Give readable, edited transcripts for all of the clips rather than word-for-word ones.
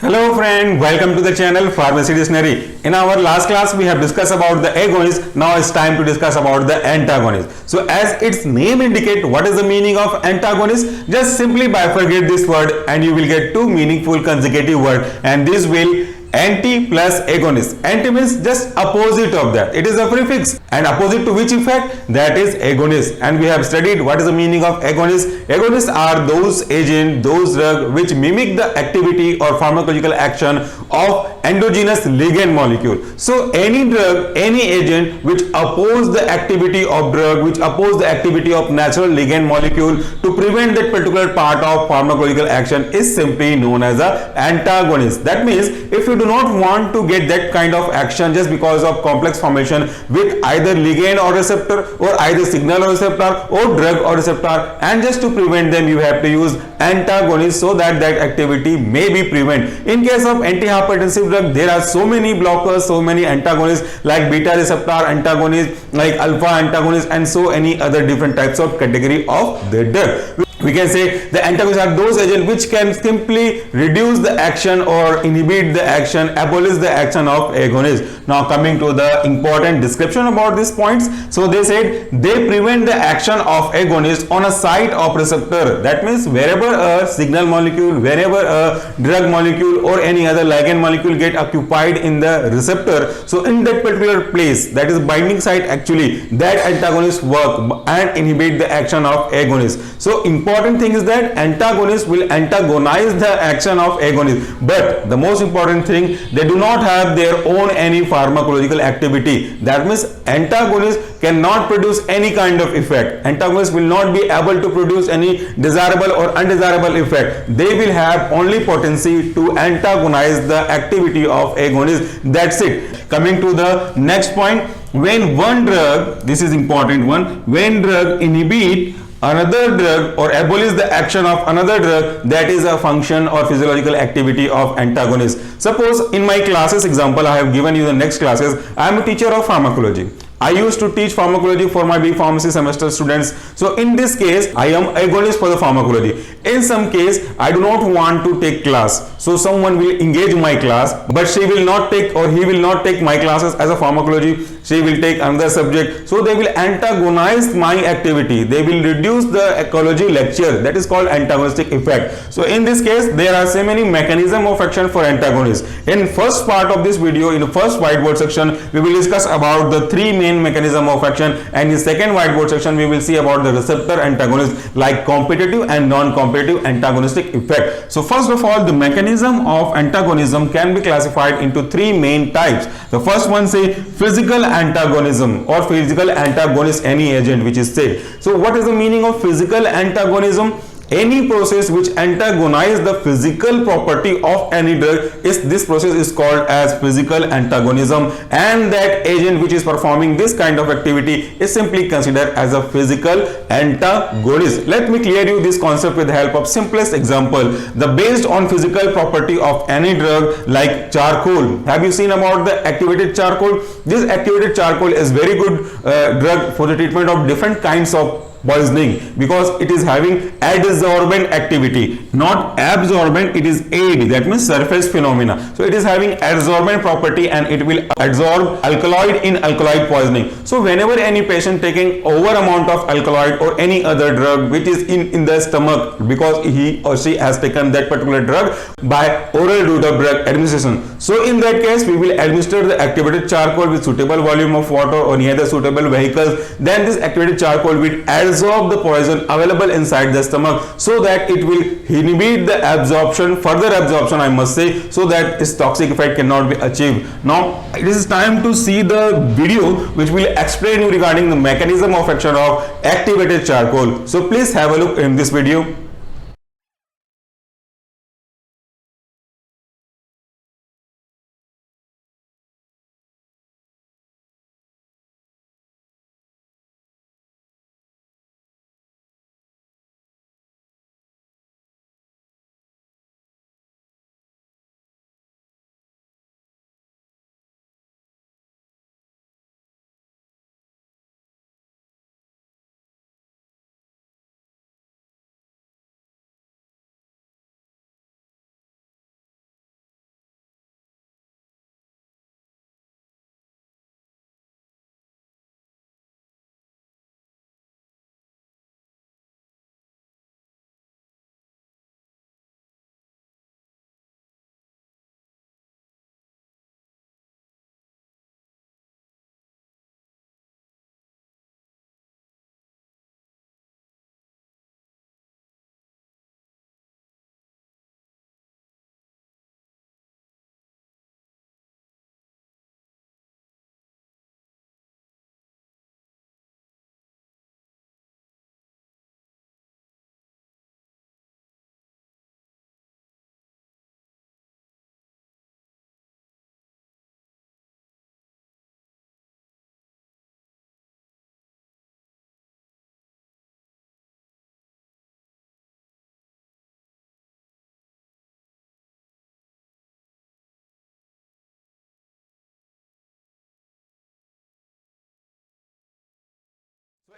Hello friend, welcome to the channel Pharmacy Dictionary. In our last class we have discussed about the agonist. Now it's time to discuss about the antagonist. So as its name indicate, what is the meaning of antagonist? Just simply bifurcate this word and you will get two meaningful consecutive words, and this will anti plus agonist. Anti means just opposite of that. It is a prefix, and opposite to which effect? That is agonist. And we have studied what is the meaning of agonist. Agonists are those agents, those drugs which mimic the activity or pharmacological action of endogenous ligand molecule. So any drug, any agent which oppose the activity of drug, which oppose the activity of natural ligand molecule to prevent that particular part of pharmacological action is simply known as a antagonist. That means if you do not want to get that kind of action just because of complex formation with either ligand or receptor, or either signal or receptor, or drug or receptor, and just to prevent them you have to use antagonist so that that activity may be prevented. In case of antihypertensive drug, there are so many blockers, so many antagonists like beta receptor antagonist, like alpha antagonist, and so any other different types of category of the drug. We can say the antagonists are those agents which can simply reduce the action or inhibit the action, abolish the action of agonist. Now coming to the important description about these points. So they said they prevent the action of agonist on a site of receptor. That means wherever a signal molecule, wherever a drug molecule or any other ligand molecule get occupied in the receptor, so in that particular place, that is binding site, actually that antagonist work and inhibit the action of agonist. So important thing is that antagonist will antagonize the action of agonist, but the most important thing, they do not have their own any pharmacological activity. That means antagonist cannot produce any kind of effect. Antagonist will not be able to produce any desirable or undesirable effect. They will have only potency to antagonize the activity of agonist. That's it. Coming to the next point, when one drug, this is important one, when drug inhibit another drug or abolish the action of another drug, that is a function or physiological activity of antagonist. Suppose in my classes example, I have given you the next classes. I am a teacher of pharmacology. I used to teach pharmacology for my B Pharmacy semester students. So in this case, I am agonist for the pharmacology. In some case, I do not want to take class. So someone will engage my class, but she will not take or he will not take my classes as a pharmacology. She will take another subject. So they will antagonize my activity. They will reduce the ecology lecture. That is called antagonistic effect. So in this case, there are so many mechanism of action for antagonists. In first part of this video, in the first whiteboard section, we will discuss about the three main mechanism of action, and in second whiteboard section we will see about the receptor antagonist like competitive and non-competitive antagonistic effect. So first of all, the mechanism of antagonism can be classified into three main types. The first one, say physical antagonism or physical antagonist, any agent which is said. So what is the meaning of physical antagonism? Any process which antagonize the physical property of any drug, this process is called as physical antagonism, and that agent which is performing this kind of activity is simply considered as a physical antagonist. Let me clear you this concept with the help of simplest example. The based on physical property of any drug like charcoal. Have you seen about the activated charcoal? This activated charcoal is very good drug for the treatment of different kinds of poisoning, because it is having adsorbent activity, not absorbent, it is aid, that means surface phenomena. So it is having adsorbent property and it will adsorb alkaloid in alkaloid poisoning. So whenever any patient taking over amount of alkaloid or any other drug which is in the stomach, because he or she has taken that particular drug by oral route of drug administration, so in that case we will administer the activated charcoal with suitable volume of water or near the suitable vehicles. Then this activated charcoal will absorb the poison available inside the stomach, so that it will inhibit the absorption, further absorption I must say, so that this toxic effect cannot be achieved. Now it is time to see the video which will explain you regarding the mechanism of action of activated charcoal. So please have a look in this video.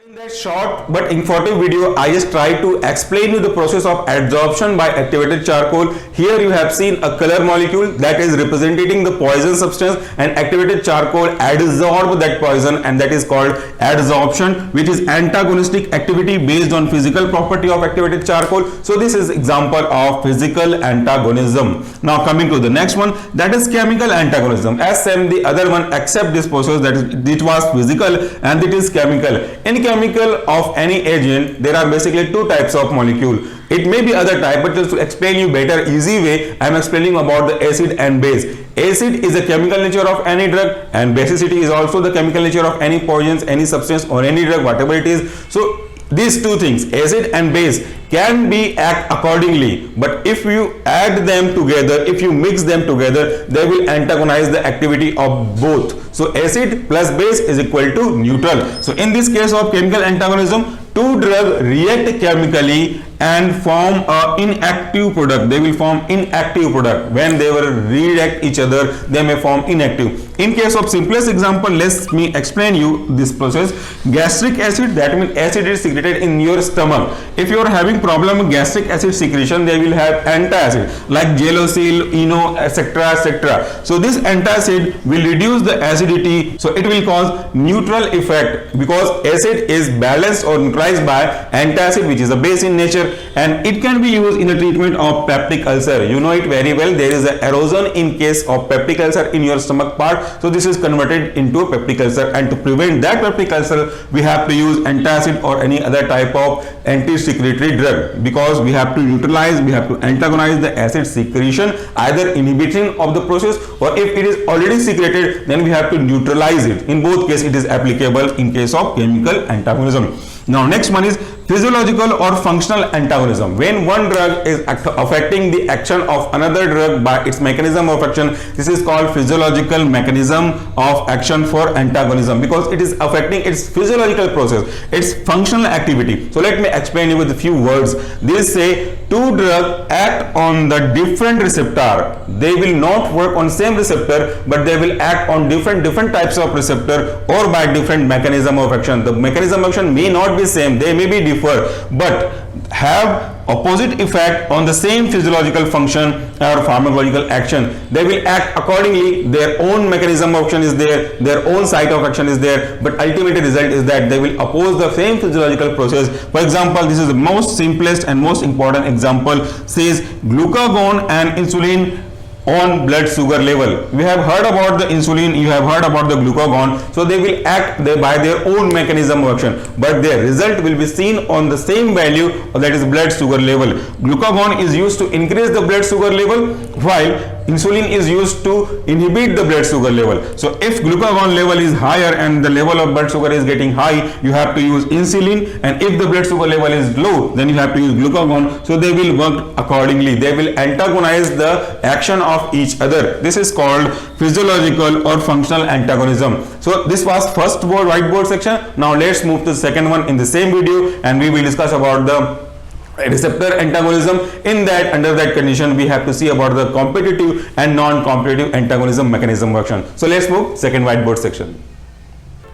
In that short but informative video, I just tried to explain you the process of adsorption by activated charcoal. Here you have seen a color molecule that is representing the poison substance, and activated charcoal adsorb that poison, and that is called adsorption, which is antagonistic activity based on physical property of activated charcoal. So this is example of physical antagonism. Now coming to the next one, that is chemical antagonism. As same the other one except this process, that is it was physical and it is chemical. In chemical of any agent, there are basically two types of molecule. It may be other type, but just to explain you better easy way, I am explaining about the acid and base. Acid is the chemical nature of any drug, and basicity is also the chemical nature of any poisons, any substance or any drug, whatever it is. So these two things, acid and base, can be act accordingly, but if you add them together, if you mix them together, they will antagonize the activity of both. So acid plus base is equal to neutral. So in this case of chemical antagonism, two drugs react chemically and form an inactive product. They will form inactive product. When they will react each other, they may form inactive. In case of simplest example, let me explain you this process. Gastric acid, that means acid is secreted in your stomach. If you are having problem with gastric acid secretion, they will have antacid like Gelosil, Eno, etc., etc. So this antacid will reduce the acidity, so it will cause neutral effect, because acid is balanced or neutralized by antacid, which is a base in nature, and it can be used in the treatment of peptic ulcer. You know it very well, there is an erosion in case of peptic ulcer in your stomach part, so this is converted into a peptic ulcer, and to prevent that peptic ulcer, we have to use antacid or any other type of anti-secretory drug, because we have to neutralize, we have to antagonize the acid secretion, either inhibition of the process, or if it is already secreted, then we have to neutralize it. In both cases, it is applicable in case of chemical antagonism. Now next one is physiological or functional antagonism. When one drug is affecting the action of another drug by its mechanism of action, this is called physiological mechanism of action for antagonism, because it is affecting its physiological process, its functional activity. So let me explain you with a few words. These say two drugs act on the different receptor. They will not work on same receptor, but they will act on different types of receptor or by different mechanism of action. The mechanism of action may not be same, they may be differ, but have opposite effect on the same physiological function or pharmacological action. They will act accordingly, their own mechanism of action is there, their own site of action is there, but ultimate result is that they will oppose the same physiological process. For example, this is the most simplest and most important example, says glucagon and insulin on blood sugar level. We have heard about the insulin, you have heard about the glucagon, so they will act by their own mechanism of action, but their result will be seen on the same value, that is blood sugar level. Glucagon is used to increase the blood sugar level, while insulin is used to inhibit the blood sugar level. So if glucagon level is higher and the level of blood sugar is getting high, you have to use insulin, and if the blood sugar level is low, then you have to use glucagon. So they will work accordingly, they will antagonize the action of each other. This is called physiological or functional antagonism. So this was first whiteboard section. Now let's move to the second one in the same video, and we will discuss about the receptor antagonism. In that, under that condition, we have to see about the competitive and non-competitive antagonism mechanism of action. So let's move second whiteboard section.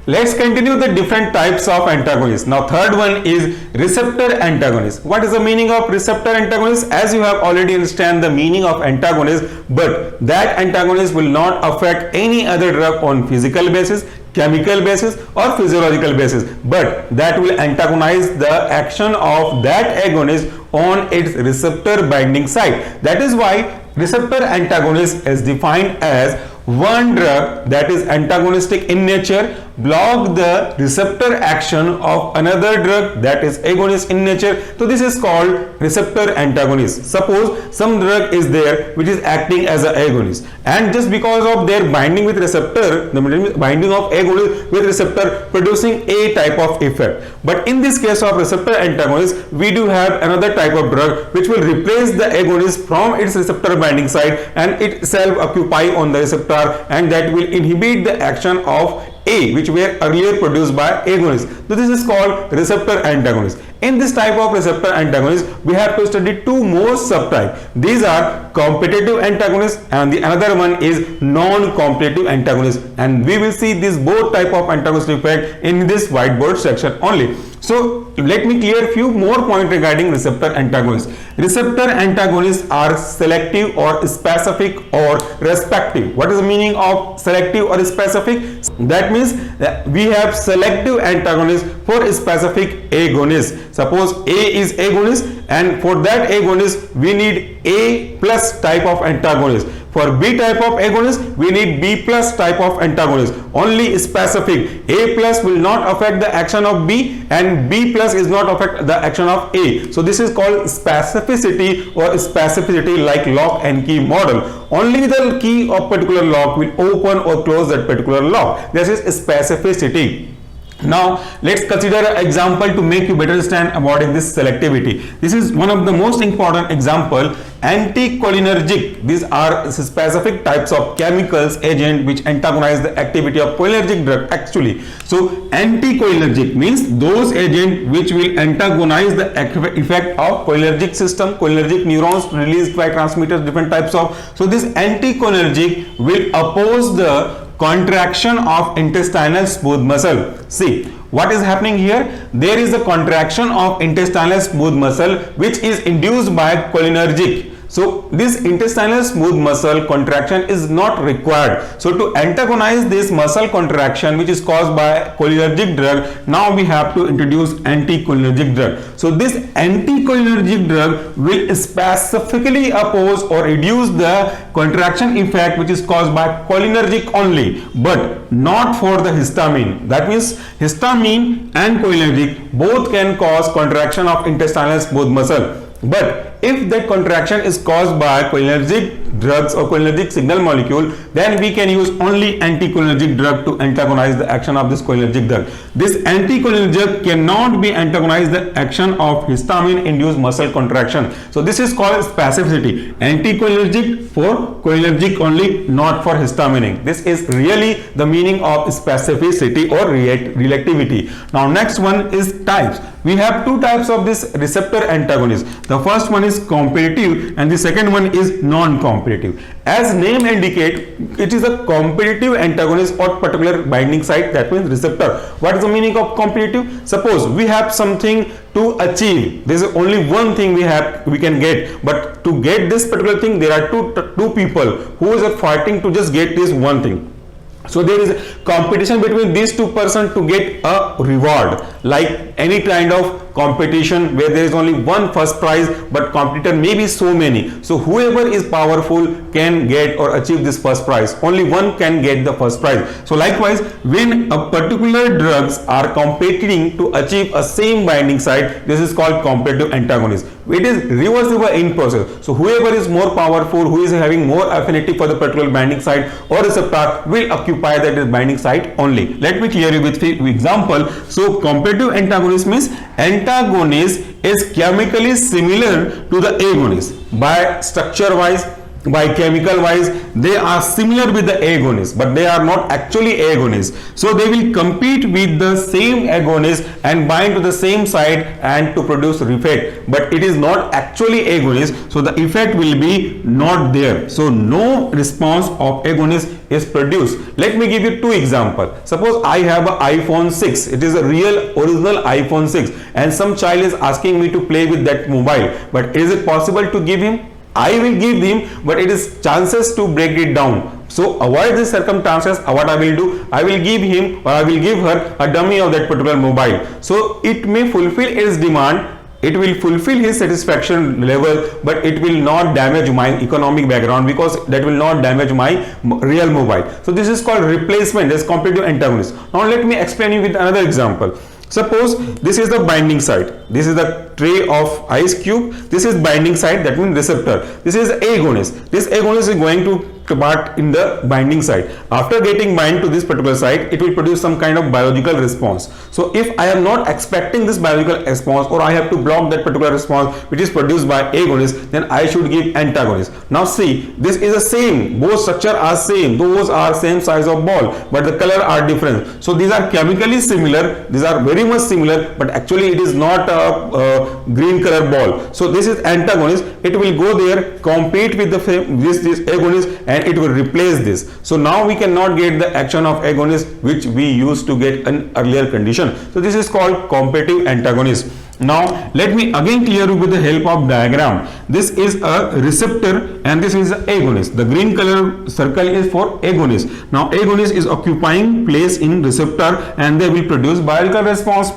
Let's continue the different types of antagonists. Now third one is receptor antagonist. What is the meaning of receptor antagonist? As you have already understand the meaning of antagonist, but that antagonist will not affect any other drug on physical basis, chemical basis or physiological basis, but that will antagonize the action of that agonist on its receptor binding site. That is why receptor antagonist is defined as one drug that is antagonistic in nature, block the receptor action of another drug that is agonist in nature. So this is called receptor antagonist. Suppose some drug is there which is acting as an agonist, and just because of their binding with receptor, the binding of agonist with receptor producing a type of effect. But in this case of receptor antagonist, we do have another type of drug which will replace the agonist from its receptor binding site and itself occupy on the receptor, and that will inhibit the action of A, which were earlier produced by agonist. So this is called receptor antagonist. In this type of receptor antagonist, we have to study two more subtypes. These are competitive antagonist and the another one is non-competitive antagonist, and we will see these both type of antagonist effect in this whiteboard section only. So let me clear few more points regarding receptor antagonists. Receptor antagonists are selective or specific or respective. What is the meaning of selective or specific? That means that we have selective antagonists for specific agonists. Suppose A is agonist, and for that agonist we need A plus type of antagonist. For B type of agonist, we need B plus type of antagonist. Only specific. A plus will not affect the action of B, and B plus is not affect the action of A. So this is called specificity, or specificity like lock and key model. Only the key of particular lock will open or close that particular lock. This is specificity. Now let's consider an example to make you better understand about this selectivity. This is one of the most important example. Anticholinergic. These are specific types of chemicals, agent which antagonize the activity of cholinergic drug actually. So anticholinergic means those agent which will antagonize the effect of cholinergic system, cholinergic neurons released by transmitters, different types of. So this anticholinergic will oppose the contraction of intestinal smooth muscle. See what is happening here. There is a contraction of intestinal smooth muscle which is induced by cholinergic. So this intestinal smooth muscle contraction is not required. So to antagonize this muscle contraction which is caused by cholinergic drug, now we have to introduce anticholinergic drug. So this anticholinergic drug will specifically oppose or reduce the contraction effect which is caused by cholinergic only, but not for the histamine. That means histamine and cholinergic both can cause contraction of intestinal smooth muscle. But if that contraction is caused by cholinergic drugs or cholinergic signal molecule, then we can use only anticholinergic drug to antagonize the action of this cholinergic drug. This anticholinergic cannot be antagonize the action of histamine induced muscle contraction. So this is called specificity. Anticholinergic for cholinergic only, not for histaminic. This is really the meaning of specificity or relativity. Now next one is types. We have two types of this receptor antagonist. The first one is competitive and the second one is non-competitive. As name indicate, it is a competitive antagonist or particular binding site, that means receptor. What is the meaning of competitive? Suppose we have something to achieve. There is only one thing we can get, but to get this particular thing there are two people who are fighting to just get this one thing. So there is a competition between these two persons to get a reward, like any kind of competition where there is only one first prize but competitor may be so many. So whoever is powerful can get or achieve this first prize. Only one can get the first prize. So likewise, when a particular drugs are competing to achieve a same binding site, this is called competitive antagonist. It is reversible in process. So whoever is more powerful, who is having more affinity for the particular binding site or receptor, will occupy that binding site only. Let me clear you with few example. So competitive antagonist means antagonist is chemically similar to the agonist by structure wise, by chemical wise. They are similar with the agonist, but they are not actually agonists. So they will compete with the same agonist and bind to the same site and to produce effect, but it is not actually agonist, so the effect will be not there. So no response of agonist is produced. Let me give you two examples. Suppose I have an iPhone 6. It is a real original iPhone 6 and some child is asking me to play with that mobile, but is it possible to give him? I will give him, but it is chances to break it down. So avoid these circumstances. What I will do, I will give him or I will give her a dummy of that particular mobile. So it may fulfill its demand, it will fulfill his satisfaction level, but it will not damage my economic background, because that will not damage my real mobile. So this is called replacement as competitive antagonist. Now let me explain you with another example. Suppose this is the binding site. This is the tray of ice cube. This is binding site, that means receptor. This is agonist. This agonist is going to part in the binding site. After getting bind to this particular site, it will produce some kind of biological response. So if I am not expecting this biological response, or I have to block that particular response which is produced by agonist, then I should give antagonist. Now see, this is the same, both structure are same, those are same size of ball, but the color are different. So these are chemically similar, these are very much similar, but actually it is not a green color ball. So this is antagonist. It will go there, compete with this agonist, and it will replace this. So now we cannot get the action of agonist which we used to get in earlier condition. So this is called competitive antagonist. Now let me again clear you with the help of diagram. This is a receptor and this is the agonist. The green color circle is for agonist. Now agonist is occupying place in receptor and they will produce biological response.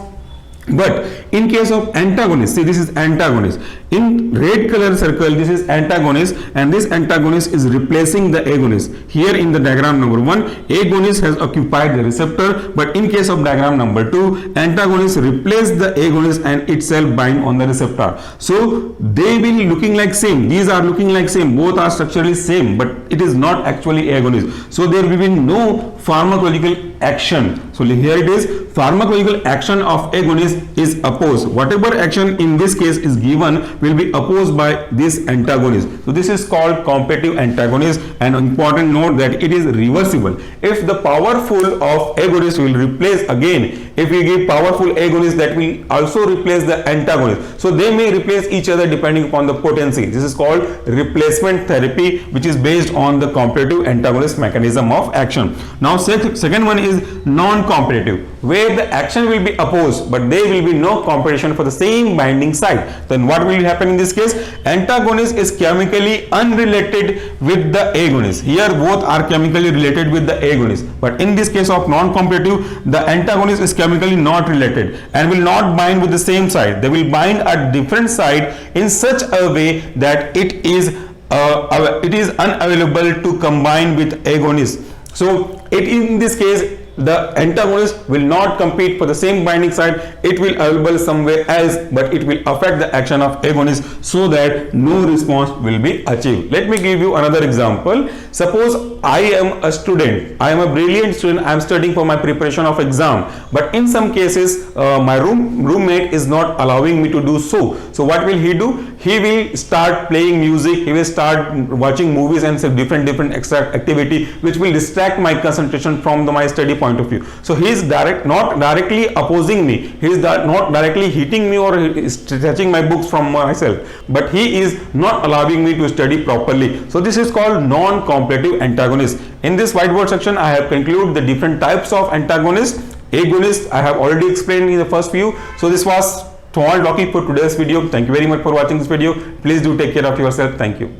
But in case of antagonist, see, this is antagonist. In red color circle, this is antagonist, and this antagonist is replacing the agonist. Here in the diagram number 1, agonist has occupied the receptor, but in case of diagram number 2, antagonist replace the agonist and itself bind on the receptor. So they will looking like same. These are looking like same. Both are structurally same, but it is not actually agonist. So there will be no pharmacological action. So here it is, pharmacological action of agonist is opposed. Whatever action in this case is given will be opposed by this antagonist. So this is called competitive antagonist, and important note that it is reversible. If the powerful of agonist will replace again, if we give powerful agonist, that will also replace the antagonist. So they may replace each other depending upon the potency. This is called replacement therapy, which is based on the competitive antagonist mechanism of action. Now second one is non-competitive, where the action will be opposed but there will be no competition for the same binding site. Then what will happen in this case? Antagonist is chemically unrelated with the agonist. Here both are chemically related with the agonist, but in this case of non-competitive, the antagonist is chemically not related and will not bind with the same site. They will bind at different site in such a way that it is unavailable to combine with agonist. So in this case, the antagonist will not compete for the same binding site. It will available somewhere else, but it will affect the action of agonist so that no response will be achieved. Let me give you another example. Suppose I am a student, I am a brilliant student, I am studying for my preparation of exam, but in some cases my roommate is not allowing me to do so. So what will he do? He will start playing music, he will start watching movies and some different extra activity which will distract my concentration from my study point of view. So he is not directly opposing me, he is not directly hitting me or touching my books from myself, but he is not allowing me to study properly. So this is called non-competitive antagonist. In this whiteboard section, I have concluded the different types of antagonist. Agonist I have already explained in the first few. So this was small talking for today's video. Thank you very much for watching this video. Please do take care of yourself. Thank you.